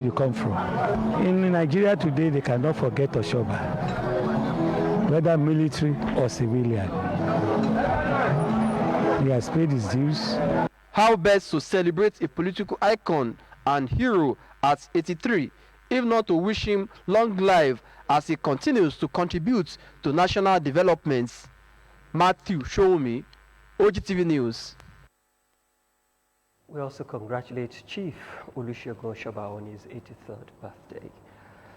you come from. In Nigeria today, they cannot forget Oshoba, whether military or civilian. He has paid his dues. How best to celebrate a political icon and hero at 83, if not to wish him long life as he continues to contribute to national developments? Matthew Showme, OGTV News. We also congratulate Chief Olusegun Oshoba on his 83rd birthday.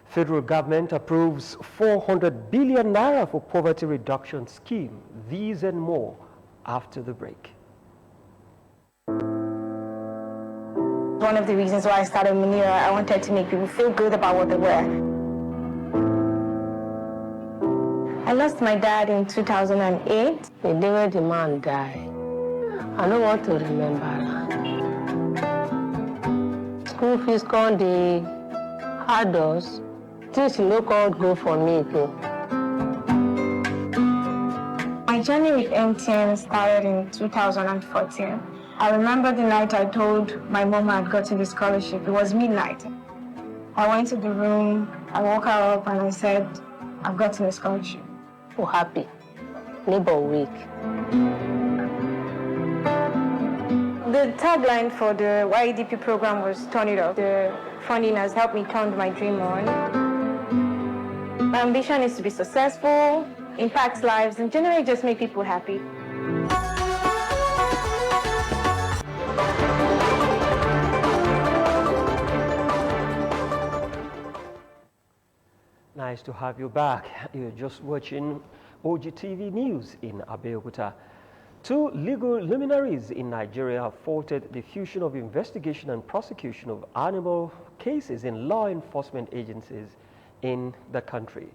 Federal government approves 400 billion naira for poverty reduction scheme. These and more after the break. One of the reasons why I started Munira, I wanted to make people feel good about what they were. I lost my dad in 2008. The day when the man died, I don't want to remember. School fees called the adults. Things no called go for me too. My journey with MTN started in 2014. I remember the night I told my mom I had gotten the scholarship. It was midnight. I went to the room, I woke her up and I said, I've gotten a scholarship. So happy. Neighbor week. The tagline for the YEDP program was Turn It Up. The funding has helped me turn my dream on. My ambition is to be successful, impact lives, and generally just make people happy. Nice to have you back. You're just watching OGTV News in Abeokuta. Two legal luminaries in Nigeria have faulted the fusion of investigation and prosecution of animal cases in law enforcement agencies in the country.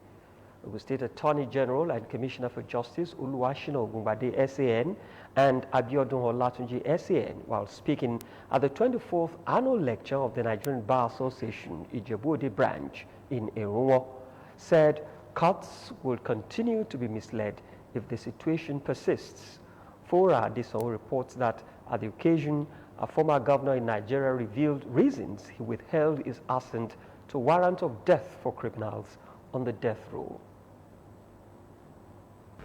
The State Attorney General and Commissioner for Justice Oluwashina Ogungbade SAN and Abiodun Olatunji SAN, while speaking at the 24th annual lecture of the Nigerian Bar Association Ijebu-Ode branch in Erunwo, said courts will continue to be misled if the situation persists. Fora Adison reports that at the occasion, a former governor in Nigeria revealed reasons he withheld his assent to warrant of death for criminals on the death row.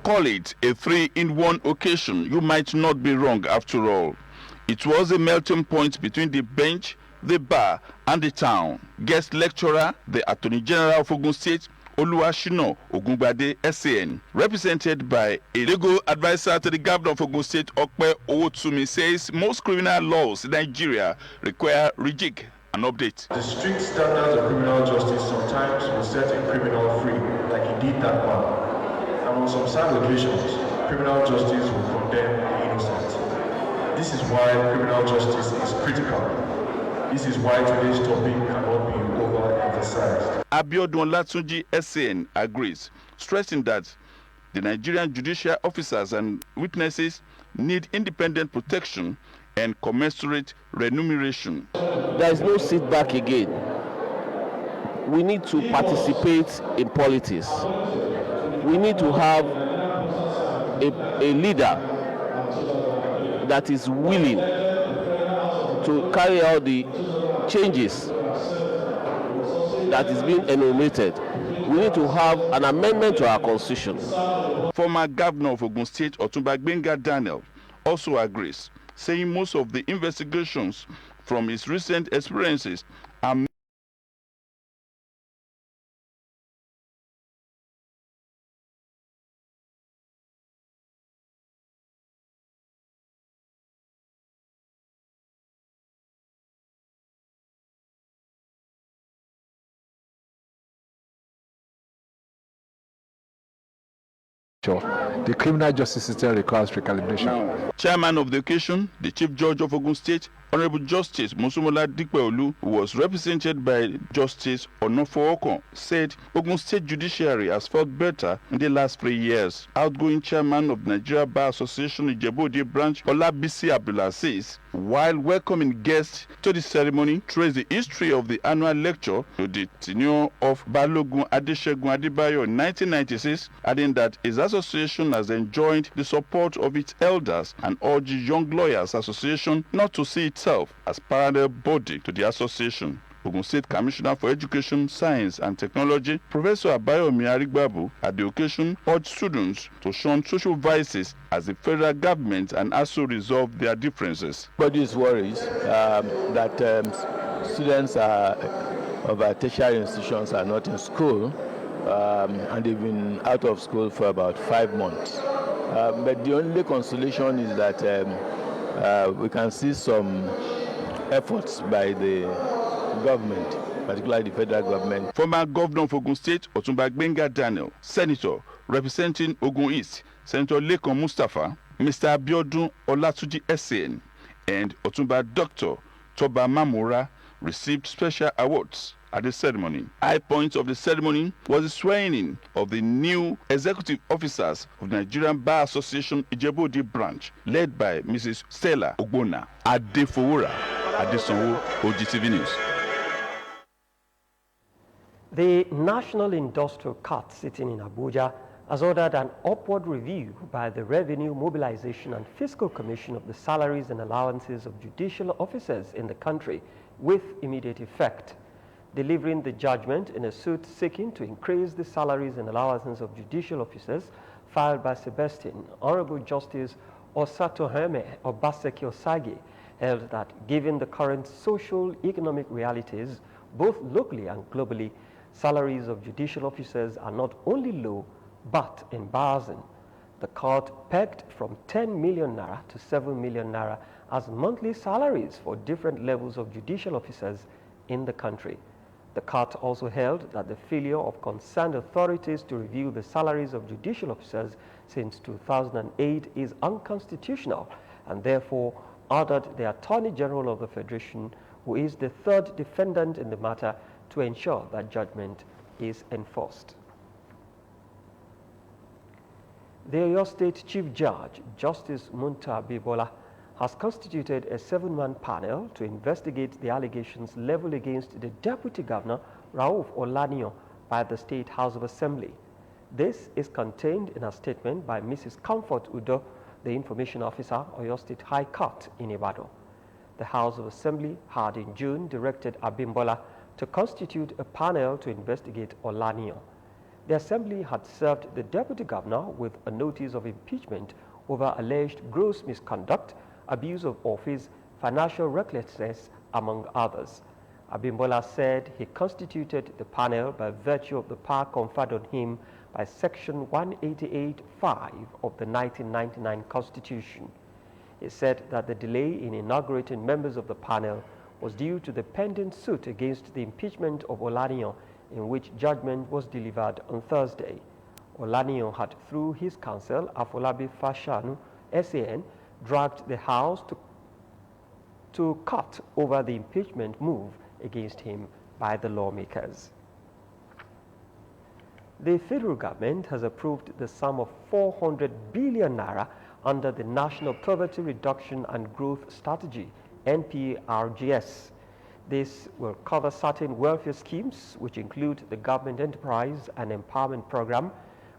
Call it a 3-in-1 occasion. You might not be wrong after all. It was a melting point between the bench, the bar, and the town. Guest lecturer, the Attorney General of Ogun State, Oluwashina Ogungbade SAN, represented by a legal advisor to the governor of Ogun State, Okpe Owotumi, says most criminal laws in Nigeria require rejig and update. The strict standards of criminal justice sometimes will set a criminal free, like he did that man. And on some sad occasions, criminal justice will condemn the innocent. This is why criminal justice is critical. This is why today's topic cannot be overemphasized. Abiodun Olatunji SAN agrees, stressing that the Nigerian judicial officers and witnesses need independent protection and commensurate remuneration. There is no sit back again. We need to participate in politics. We need to have a leader that is willing to carry out the changes that is being enumerated. We need to have an amendment to our constitution. Former governor of Ogun State, Otunba Gbenga Daniel, also agrees, saying most of the investigations from his recent experiences are the criminal justice system requires recalibration. Chairman of the occasion, the Chief Judge of Ogun State, Honorable Justice Mosumola Dikpeolu, who was represented by Justice Onofookon, said Ogun State Judiciary has felt better in the last 3 years. Outgoing Chairman of Nigeria Bar Association Ijebu-Ode branch, Olabisi Abdulaziz, while welcoming guests to the ceremony, traced the history of the annual lecture to the tenure of Balogun Adesegun Adebayo in 1996, adding that his association has enjoyed the support of its elders and urged Young Lawyers Association not to see itself as parallel body to the association. Ogun State Commissioner for Education, Science and Technology, Professor Abayomi Arigbabu, at the occasion urged students to shun social vices as the federal government and ASU resolve their differences. Everybody is worried that students of our tertiary institutions are not in school, and they've been out of school for about 5 months. But the only consolation is that we can see some efforts by the government, particularly the federal government. Former Governor of Ogun State, Otunba Gbenga Daniel, Senator representing Ogun East, Senator Lekan Mustafa, Mr. Abiodun Olatuji SN, and Otunba Dr. Toba Mamora received special awards at the ceremony. High point of the ceremony was the swearing-in of the new executive officers of the Nigerian Bar Association Ijebu-Ode branch, led by Mrs. Stella Ogbonna Adefowora Adesanwo, OGTV News. The National Industrial Court sitting in Abuja has ordered an upward review by the Revenue Mobilization and Fiscal Commission of the salaries and allowances of judicial officers in the country with immediate effect. Delivering the judgment in a suit seeking to increase the salaries and allowances of judicial officers filed by Sebastian, Honorable Justice Osatoheme Obaseki Osage held that given the current social economic realities, both locally and globally, salaries of judicial officers are not only low but embarrassing. The court pegged from 10 million naira to 7 million naira as monthly salaries for different levels of judicial officers in the country. The court also held that the failure of concerned authorities to review the salaries of judicial officers since 2008 is unconstitutional, and therefore ordered the Attorney General of the Federation, who is the third defendant in the matter, to ensure that judgment is enforced. The Oyo State Chief Judge, Justice Munta Bibola, has constituted a 7-man panel to investigate the allegations leveled against the Deputy Governor, Rauf Olaniyan, by the State House of Assembly. This is contained in a statement by Mrs. Comfort Udo, the Information Officer, Oyo State High Court in Ibadan. The House of Assembly had in June directed Abimbola to constitute a panel to investigate Olaniyan. The Assembly had served the Deputy Governor with a notice of impeachment over alleged gross misconduct, abuse of office, financial recklessness, among others. Abimbola said he constituted the panel by virtue of the power conferred on him by Section 188(5) of the 1999 Constitution. He said that the delay in inaugurating members of the panel was due to the pending suit against the impeachment of Olaniyan, in which judgment was delivered on Thursday. Olaniyan had, through his counsel, Afolabi Fashanu, SAN, dragged the House to court over the impeachment move against him by the lawmakers. The federal government has approved the sum of 400 billion naira under the National Poverty Reduction and Growth Strategy, NPRGS. This will cover certain welfare schemes, which include the Government Enterprise and Empowerment Program,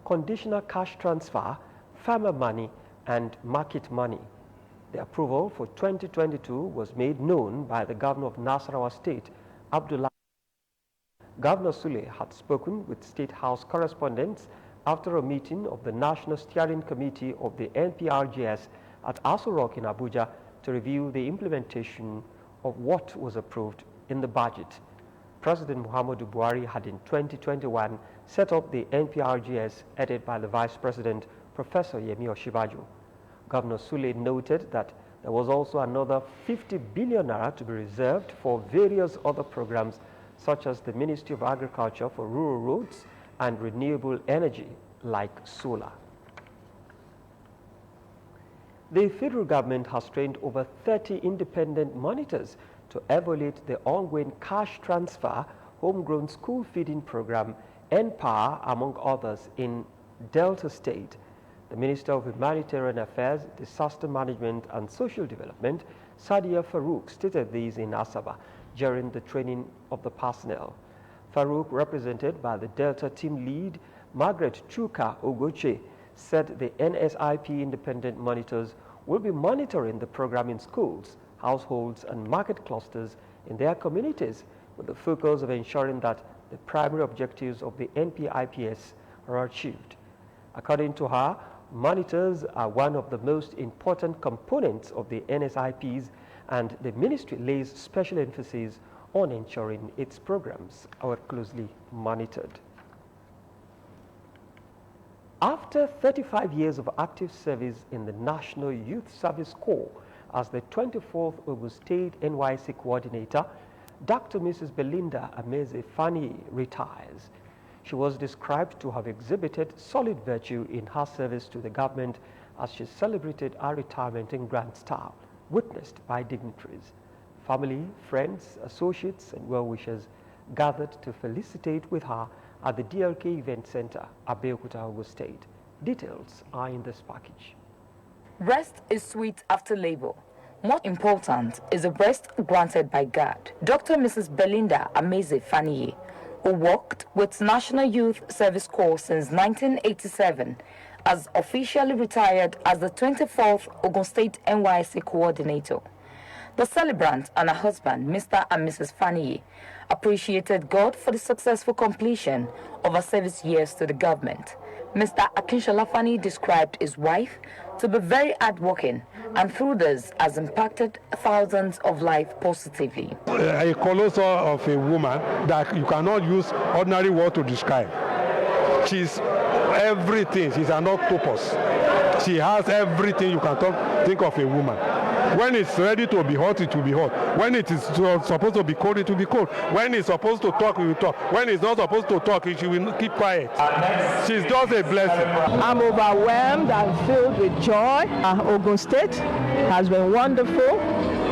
conditional cash transfer, farmer money, and market money. The approval for 2022 was made known by the Governor of Nasarawa State, Abdullah. Governor Sule had spoken with State House correspondents after a meeting of the National Steering Committee of the NPRGS at Aso Rock in Abuja to review the implementation of what was approved in the budget. President Muhammadu Buhari had in 2021 set up the NPRGS headed by the Vice President, Professor Yemi Osinbajo. Governor Sule noted that there was also another 50 billion naira to be reserved for various other programs such as the Ministry of Agriculture for rural roads and renewable energy like solar. The federal government has trained over 30 independent monitors to evaluate the ongoing cash transfer homegrown school feeding program, NPOWER, among others, in Delta State. The Minister of Humanitarian Affairs, Disaster Management and Social Development, Sadia Farouk, stated this in Asaba during the training of the personnel. Farouk, represented by the Delta team lead, Margaret Chuka Ogoche, said the NSIP independent monitors will be monitoring the program in schools, households and market clusters in their communities with the focus of ensuring that the primary objectives of the NPIPS are achieved. According to her, monitors are one of the most important components of the NSIPs, and the ministry lays special emphasis on ensuring its programs are closely monitored. After 35 years of active service in the National Youth Service Corps as the 24th Ogun State NYSC coordinator, Dr. Mrs. Belinda Ameze Fani retires. She was described to have exhibited solid virtue in her service to the government as she celebrated her retirement in grand style, witnessed by dignitaries. Family, friends, associates, and well-wishers gathered to felicitate with her at the DLK Event Center, Abeokuta, Ogun State. Details are in this package. Rest is sweet after labor. More important is the rest granted by God. Dr. Mrs. Belinda Ameze Fani, who worked with National Youth Service Corps since 1987, has officially retired as the 24th Ogun State NYSC coordinator. The celebrant and her husband, Mr. and Mrs. Fani, appreciated God for the successful completion of her service years to the government. Mr. Akinshola Fani described his wife to be very hardworking, and through this has impacted thousands of lives positively. A colossal of a woman that you cannot use ordinary word to describe. She's everything. She's an octopus. She has everything you can think of a woman. When it's ready to be hot, it will be hot. When it is supposed to be cold, it will be cold. When it's supposed to talk, it will talk. When it's not supposed to talk, she will keep quiet. She's just a blessing. I'm overwhelmed and filled with joy. Ogun State has been wonderful.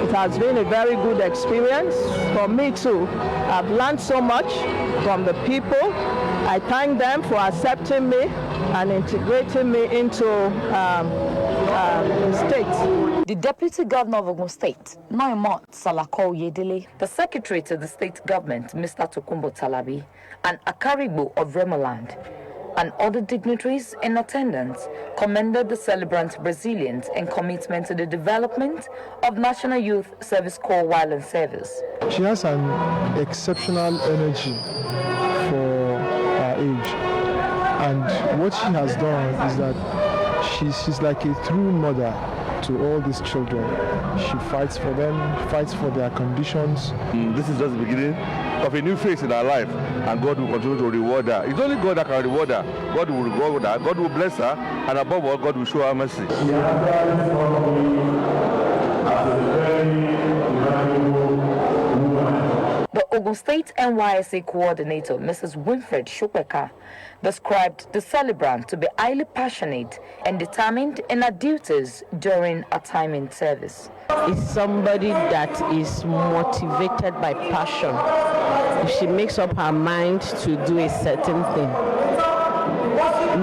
It has been a very good experience for me too. I've learned so much from the people. I thank them for accepting me and integrating me into the state. The Deputy Governor of Ogun State, Naimot Salako Yedele, the Secretary to the State Government, Mr. Tokumbo Talabi, and Akarigbo of Remoland, and other dignitaries in attendance commended the celebrant's resilience and commitment to the development of National Youth Service Corps while in service. She has an exceptional energy for her age, and what she has done is that she's like a true mother to all these children. She fights for them, fights for their conditions. This is just the beginning of a new phase in her life, and God will continue to reward her. It's only God that can reward her. God will reward her, God will bless her, and above all, God will show her mercy. The Ogun State NYSC coordinator, Mrs. Winfred Shupeka, described the celebrant to be highly passionate and determined in her duties during her time in service. It's somebody that is motivated by passion. If she makes up her mind to do a certain thing,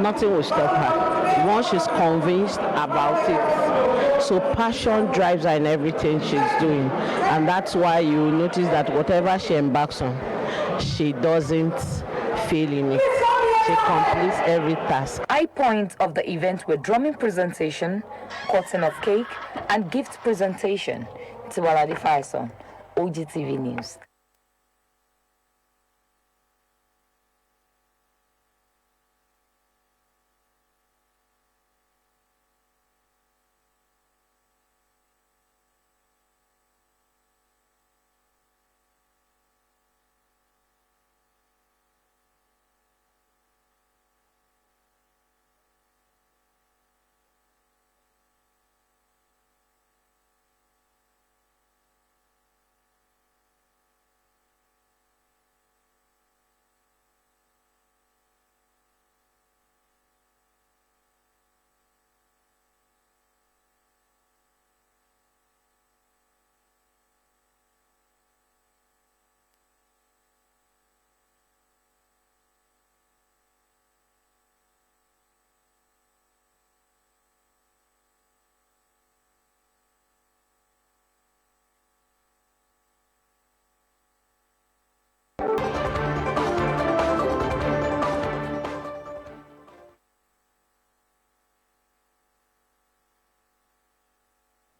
nothing will stop her. Once she's convinced about it, so passion drives her in everything she's doing, and that's why you notice that whatever she embarks on, she doesn't fail in it. She completes every task. High points of the event were drumming presentation, cutting of cake, and gift presentation. Tiwaradi Faison, OGTV News.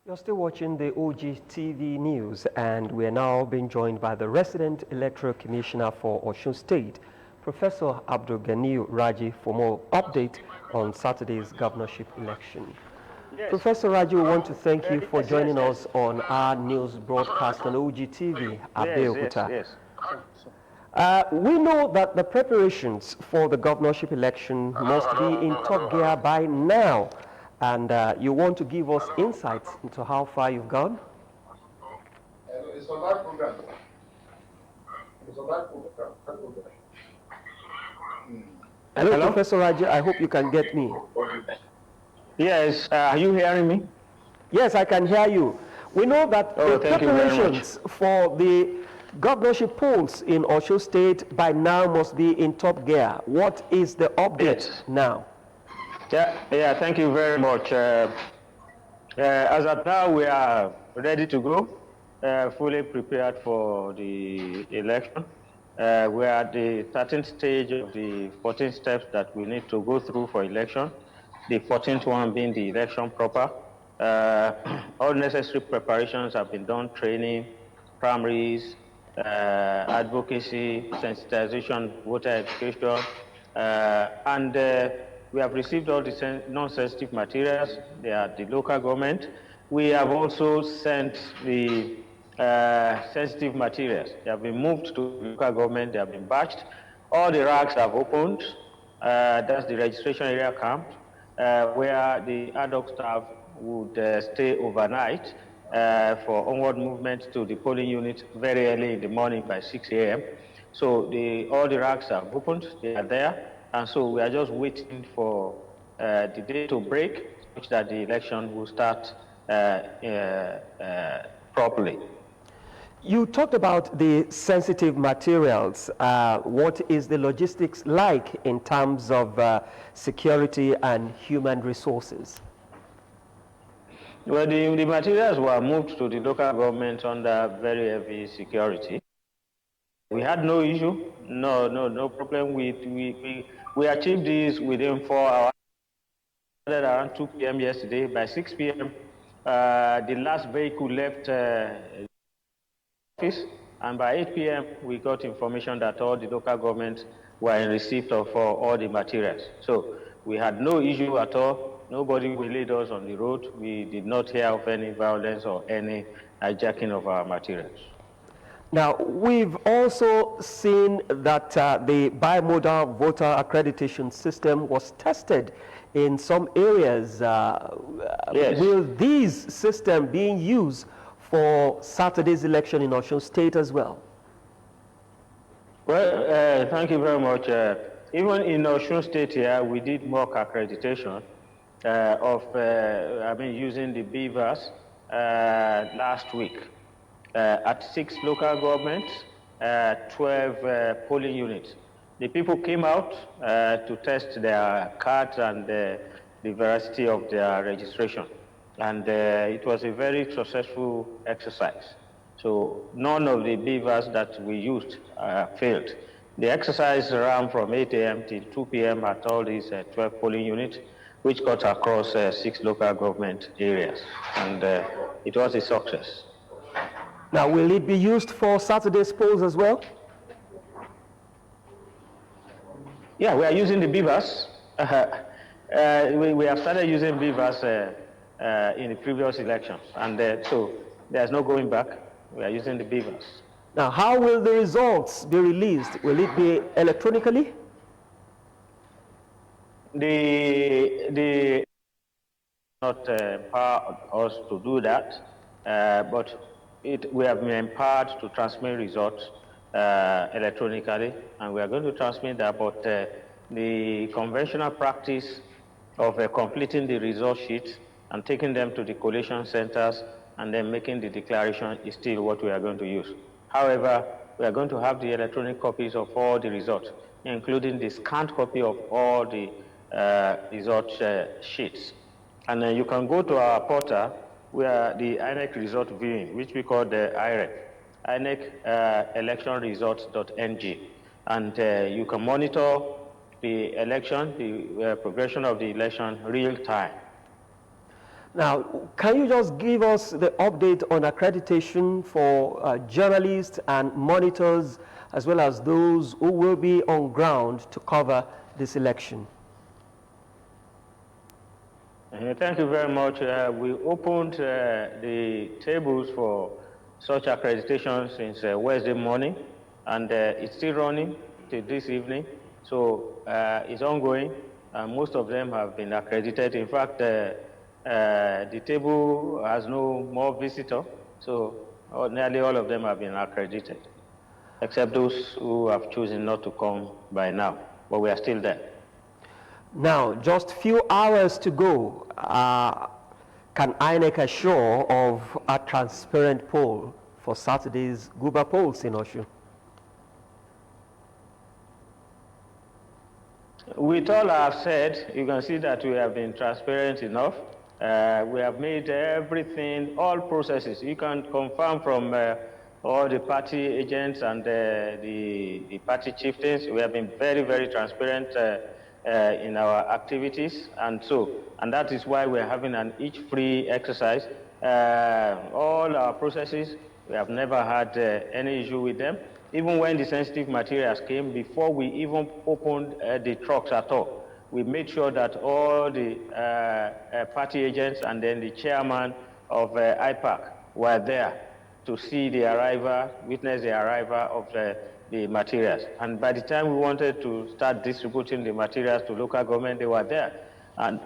You're still watching the OGTV News, and we're now being joined by the resident electoral commissioner for Osun State, Professor Abdulganiyu Raji, for more update on Saturday's governorship election. Yes. Professor Raji, we want to thank you for joining us on our news broadcast on OGTV, Abeokuta. Yes. We know that the preparations for the governorship election must be in top gear by now. And you want to give us insights into how far you've gone? It's on that program. It's on that program. Hello, Professor Raji. I hope you can get me. Yes. Are you hearing me? Yes, I can hear you. We know that the preparations for the governorship polls in Osun State by now must be in top gear. What is the update now? Yeah, thank you very much. As of now, we are ready to go, fully prepared for the election. We are at the 13th stage of the 14 steps that we need to go through for election, the 14th one being the election proper. All necessary preparations have been done, training, primaries, advocacy, sensitization, voter education, and we have received all the non-sensitive materials. They are the local government. We have also sent the sensitive materials. They have been moved to local government. They have been batched. All the racks have opened. That's the registration area camp, where the ad hoc staff would stay overnight for onward movement to the polling unit very early in the morning by 6 a.m. So all the racks have opened. They are there. And so we are just waiting for the day to break, such that the election will start properly. You talked about the sensitive materials. What is the logistics like in terms of security and human resources? Well, the materials were moved to the local government under very heavy security. We had no issue, no problem. We achieved this within 4 hours. Around 2 p.m. yesterday. By 6 p.m., the last vehicle left the office, and by 8 p.m., we got information that all the local governments were in receipt of all the materials. So we had no issue at all. Nobody waylaid us on the road. We did not hear of any violence or any hijacking of our materials. Now, we've also seen that the bimodal voter accreditation system was tested in some areas. Yes. Will these systems being used for Saturday's election in Osun State as well? Well, thank you very much. Even in Osun State here, we did mock accreditation using the beavers last week. At 6 local governments, 12 polling units. The people came out to test their cards and the veracity of their registration. And it was a very successful exercise. So none of the beavers that we used failed. The exercise ran from 8 a.m. till 2 p.m. at all these 12 polling units, which cut across 6 local government areas. And it was a success. Now, will it be used for Saturday's polls as well? Yeah, we are using the beavers. We have started using beavers in the previous elections, and so there's no going back. We are using the beavers. Now, how will the results be released? Will it be electronically? The not empower us to do that, but we have been empowered to transmit results electronically, and we are going to transmit that, but the conventional practice of completing the result sheets and taking them to the collation centers and then making the declaration is still what we are going to use. However, we are going to have the electronic copies of all the results, including the scanned copy of all the result sheets. And you can go to our portal where the INEC result viewing, which we call the IREC, INEC electionresults.ng, and you can monitor the election, the progression of the election real time. Now, can you just give us the update on accreditation for journalists and monitors, as well as those who will be on ground to cover this election? Thank you very much. We opened the tables for such accreditation since Wednesday morning, and it's still running till this evening. So it's ongoing, and most of them have been accredited. In fact, the table has no more visitor, so nearly all of them have been accredited, except those who have chosen not to come by now, but we are still there. Now, just few hours to go. Can INEC assure of a transparent poll for Saturday's Guba polls in Osun? With all I have said, you can see that we have been transparent enough. We have made everything, all processes. You can confirm from all the party agents and the party chieftains. We have been very, very transparent in our activities, and that is why we are having an itch-free exercise. All our processes, we have never had any issue with them. Even when the sensitive materials came, before we even opened the trucks at all, we made sure that all the party agents and then the chairman of IPAC were there to see the arrival, witness the arrival of the materials. And by the time we wanted to start distributing the materials to local government, they were there. And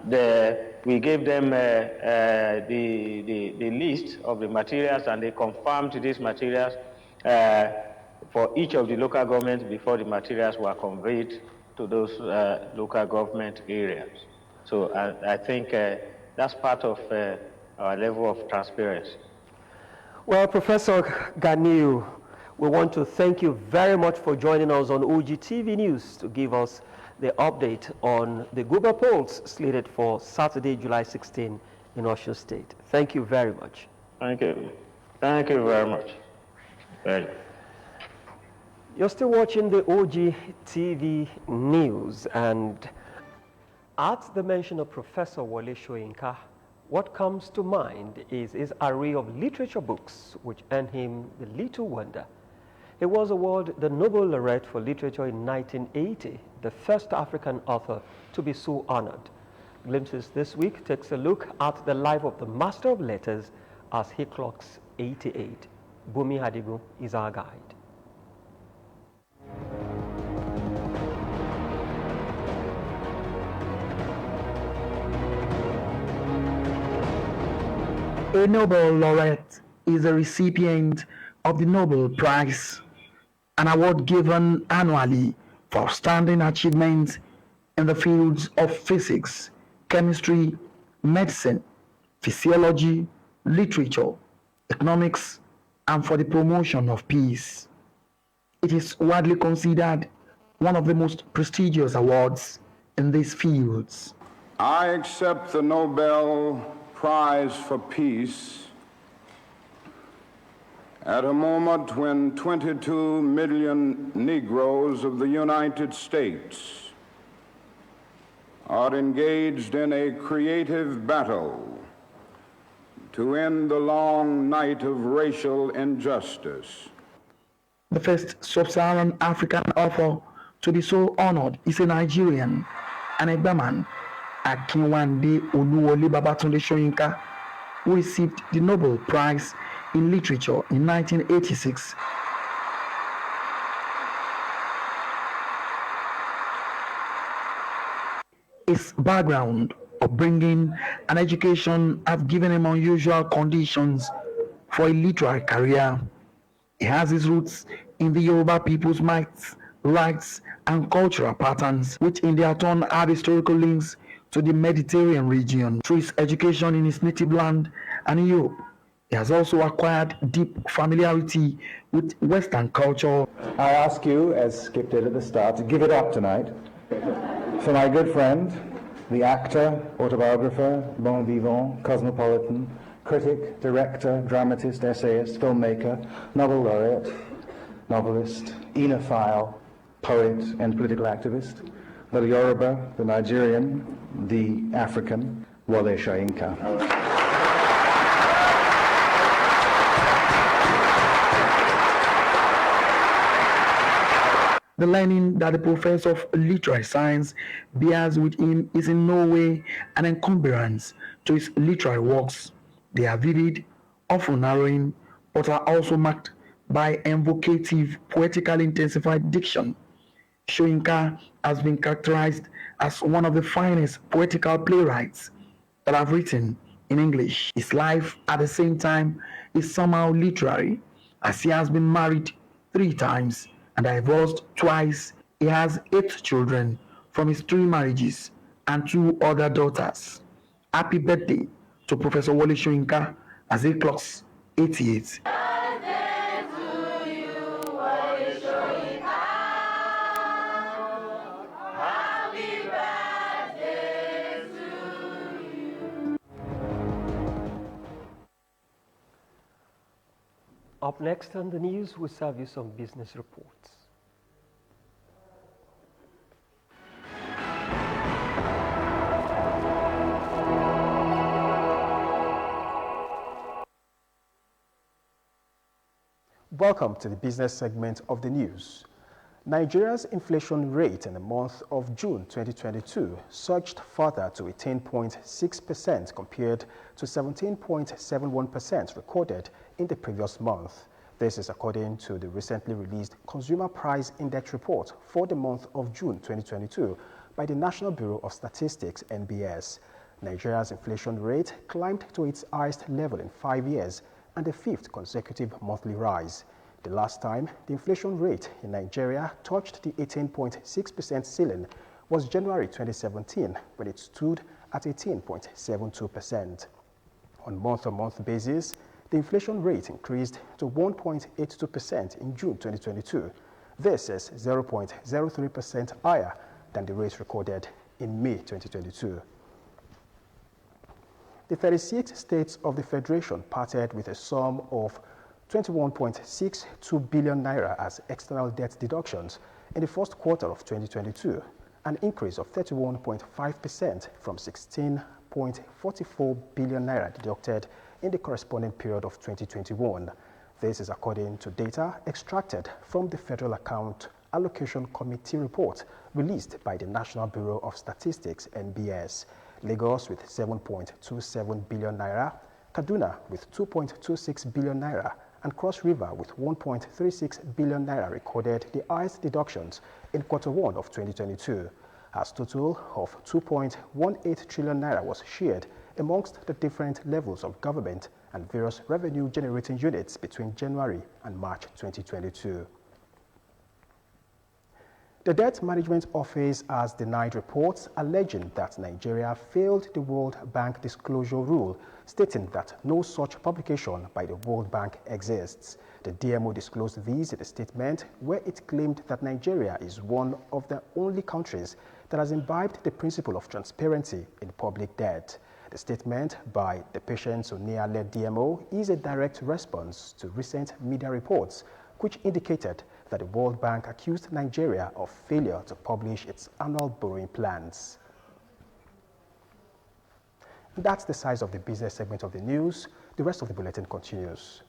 we gave them the list of the materials, and they confirmed these materials for each of the local governments before the materials were conveyed to those local government areas. So I think that's part of our level of transparency. Well, Professor Ganiu, we want to thank you very much for joining us on OGTV News to give us the update on the Guba polls slated for Saturday, July 16 in Osun State. Thank you very much. Thank you. Thank you very much. Thank you. You're still watching the OGTV News, and at the mention of Professor Wole Soyinka, what comes to mind is his array of literature books which earned him the little wonder. He was awarded the Nobel Laureate for Literature in 1980, the first African author to be so honored. Glimpses this week takes a look at the life of the Master of Letters as he clocks 88. Bumi Hadigu is our guide. A Nobel laureate is a recipient of the Nobel Prize, an award given annually for outstanding achievements in the fields of physics, chemistry, medicine, physiology, literature, economics, and for the promotion of peace. It is widely considered one of the most prestigious awards in these fields. I accept the Nobel Prize for Peace at a moment when 22 million Negroes of the United States are engaged in a creative battle to end the long night of racial injustice. The first sub-Saharan African author to be so honored is a Nigerian, an Egbaman, Akinwande Oluwole Babatunde Soyinka, who received the Nobel Prize in Literature in 1986. His background, upbringing, and education have given him unusual conditions for a literary career. He has his roots in the Yoruba people's myths, rites, and cultural patterns, which in their turn have historical links to the Mediterranean region. Through his education in his native land and in Europe, he has also acquired deep familiarity with Western culture. I ask you, as Skip did at the start, to give it up tonight for my good friend, the actor, autobiographer, bon vivant, cosmopolitan, critic, director, dramatist, essayist, filmmaker, Nobel laureate, novelist, enophile, poet, and political activist, the Yoruba, the Nigerian, the African, Wale Soyinka. The learning that the professor of literary science bears with him is in no way an encumbrance to his literary works. They are vivid, often narrowing, but are also marked by evocative, poetically intensified diction. Soyinka has been characterized as one of the finest poetical playwrights that have written in English. His life, at the same time, is somehow literary, as he has been married 3 times and divorced twice. He has 8 children from his 3 marriages and 2 other daughters. Happy birthday to Professor Wale Soyinka as he clocks 88. Up next on the news, we'll serve you some business reports. Welcome to the business segment of the news. Nigeria's inflation rate in the month of June 2022 surged further to 18.6% compared to 17.71% recorded in the previous month. This is according to the recently released Consumer Price Index report for the month of June 2022 by the National Bureau of Statistics, NBS. Nigeria's inflation rate climbed to its highest level in 5 years and the 5th consecutive monthly rise. The last time the inflation rate in Nigeria touched the 18.6% ceiling was January 2017, when it stood at 18.72%. On month-on-month basis, the inflation rate increased to 1.82% in June 2022. This is 0.03% higher than the rate recorded in May 2022. The 36 states of the Federation parted with a sum of 21.62 billion naira as external debt deductions in the first quarter of 2022, an increase of 31.5% from 16.44 billion naira deducted in the corresponding period of 2021. This is according to data extracted from the Federal Account Allocation Committee report released by the National Bureau of Statistics, NBS. Lagos with 7.27 billion naira, Kaduna with 2.26 billion naira, and Cross River with 1.36 billion naira recorded the highest deductions in Q1 of 2022, as total of 2.18 trillion naira was shared amongst the different levels of government and various revenue-generating units between January and March 2022. The Debt Management Office has denied reports alleging that Nigeria failed the World Bank disclosure rule, stating that no such publication by the World Bank exists. The DMO disclosed this in a statement where it claimed that Nigeria is one of the only countries that has imbibed the principle of transparency in public debt. The statement by the Patience Onia-led DMO is a direct response to recent media reports, which indicated that the World Bank accused Nigeria of failure to publish its annual borrowing plans. That's the size of the business segment of the news. The rest of the bulletin continues.